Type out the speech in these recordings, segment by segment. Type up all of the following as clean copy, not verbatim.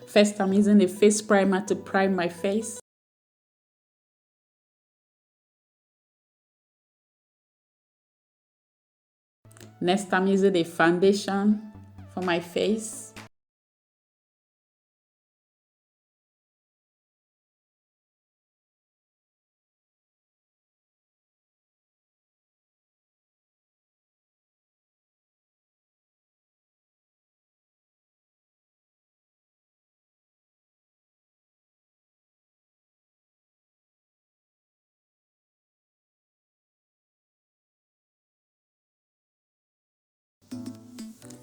First, I'm using a face primer to prime my face. Next, I'm using a foundation for my face.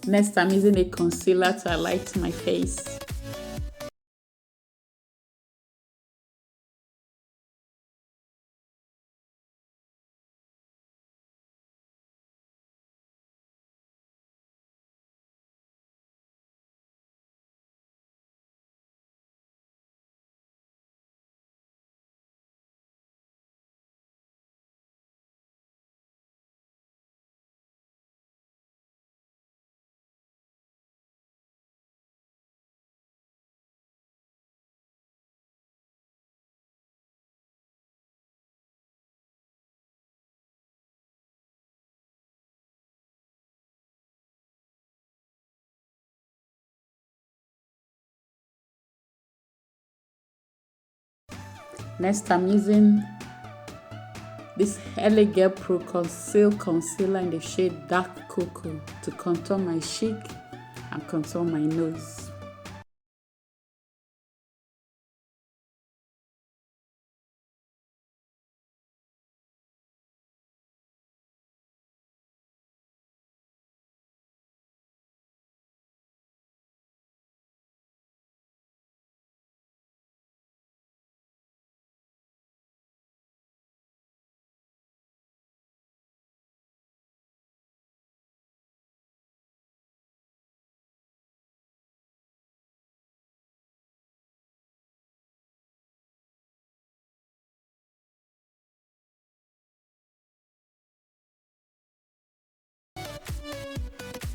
Next, I'm using a concealer to highlight my face. Next, I'm using this Elegel Pro Conceal Concealer in the shade Dark Cocoa to contour my cheek and contour my nose.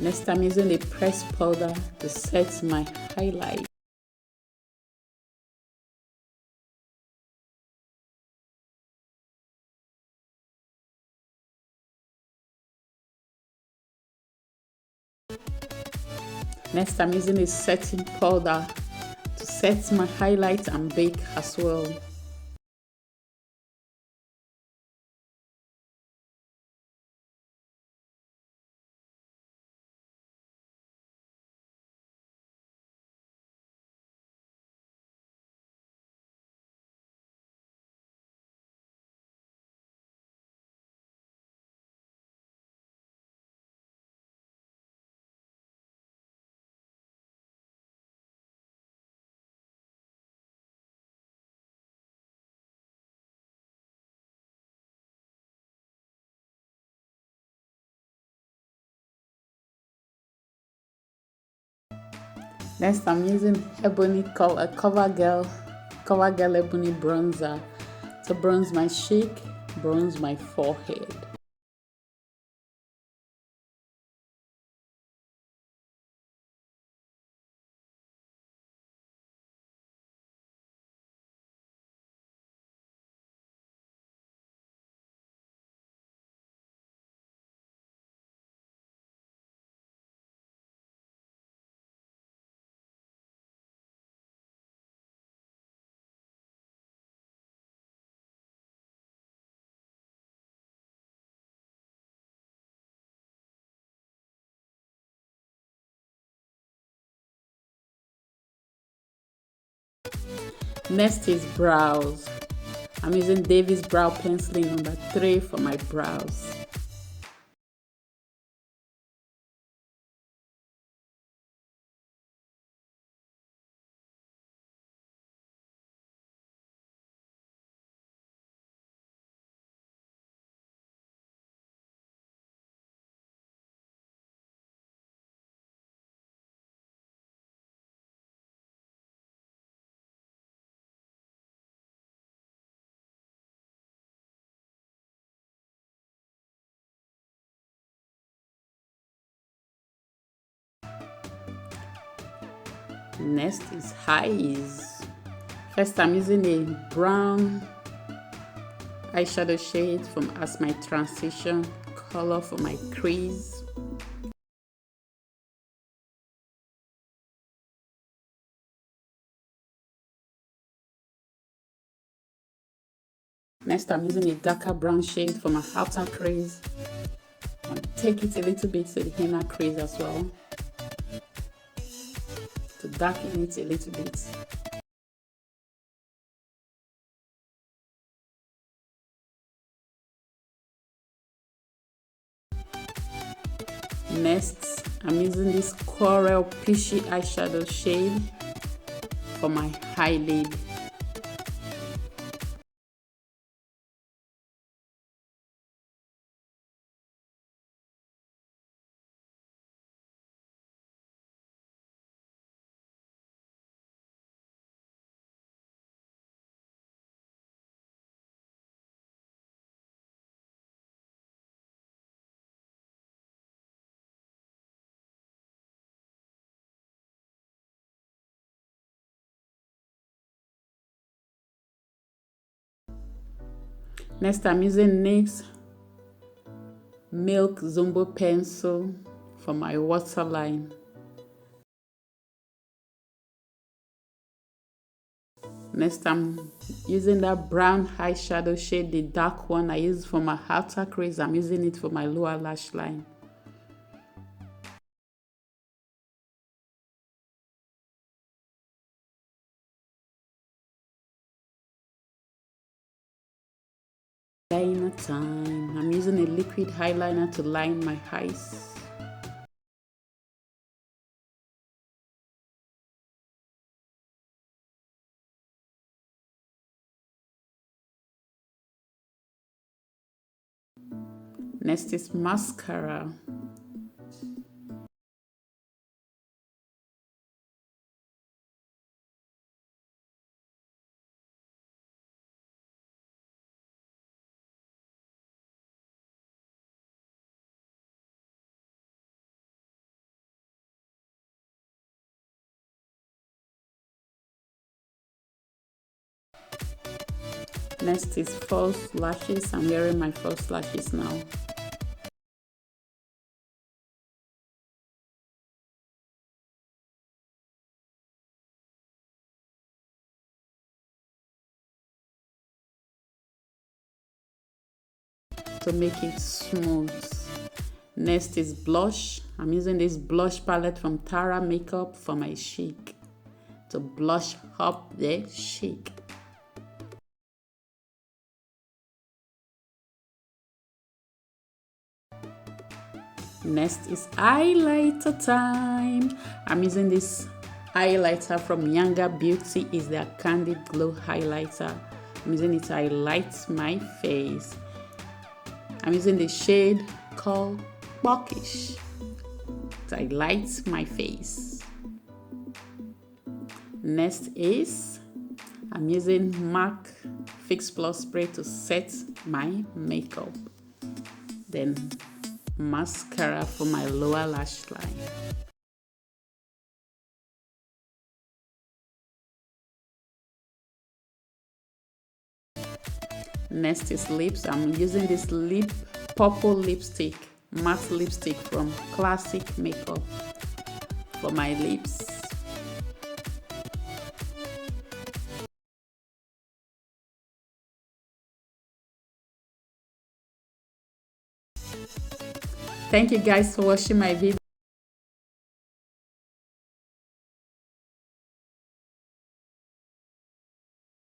Next, I'm using a pressed powder to set my highlight. Next, I'm using a setting powder to set my highlight and bake as well. Next, I'm using CoverGirl Ebony Bronzer to bronze my cheek, bronze my forehead. Next is brows. I'm using Davis Brow Penciling number 3 for my brows. Next is eyes. First, I'm using a brown eyeshadow shade as my transition color for my crease. Next, I'm using a darker brown shade for my outer crease. And take it a little bit to the inner crease as well, to darken it a little bit. Next, I'm using this coral peachy eyeshadow shade for my eyelid. Next, I'm using NYX Milk Zumbo pencil for my waterline. Next, I'm using that brown eyeshadow shade, the dark one I use for my outer crease. I'm using it for my lower lash line. Eyeliner time. I'm using a liquid eyeliner to line my eyes. Next is mascara. Next is false lashes. I'm wearing my false lashes now. To make it smooth. Next is blush. I'm using this blush palette from Tara Makeup for my cheek, to blush up the cheek. Next is highlighter time. I'm using this highlighter from Younger Beauty. Is their Candid Glow highlighter. I'm using it to highlight my face. I'm using the shade called Buckish to highlight my face. Next is I'm using MAC Fix Plus spray to set my makeup. Then mascara for my lower lash line. Next is lips. I'm using this purple lipstick, matte lipstick from Classic Makeup for my lips. Thank you guys for watching my video.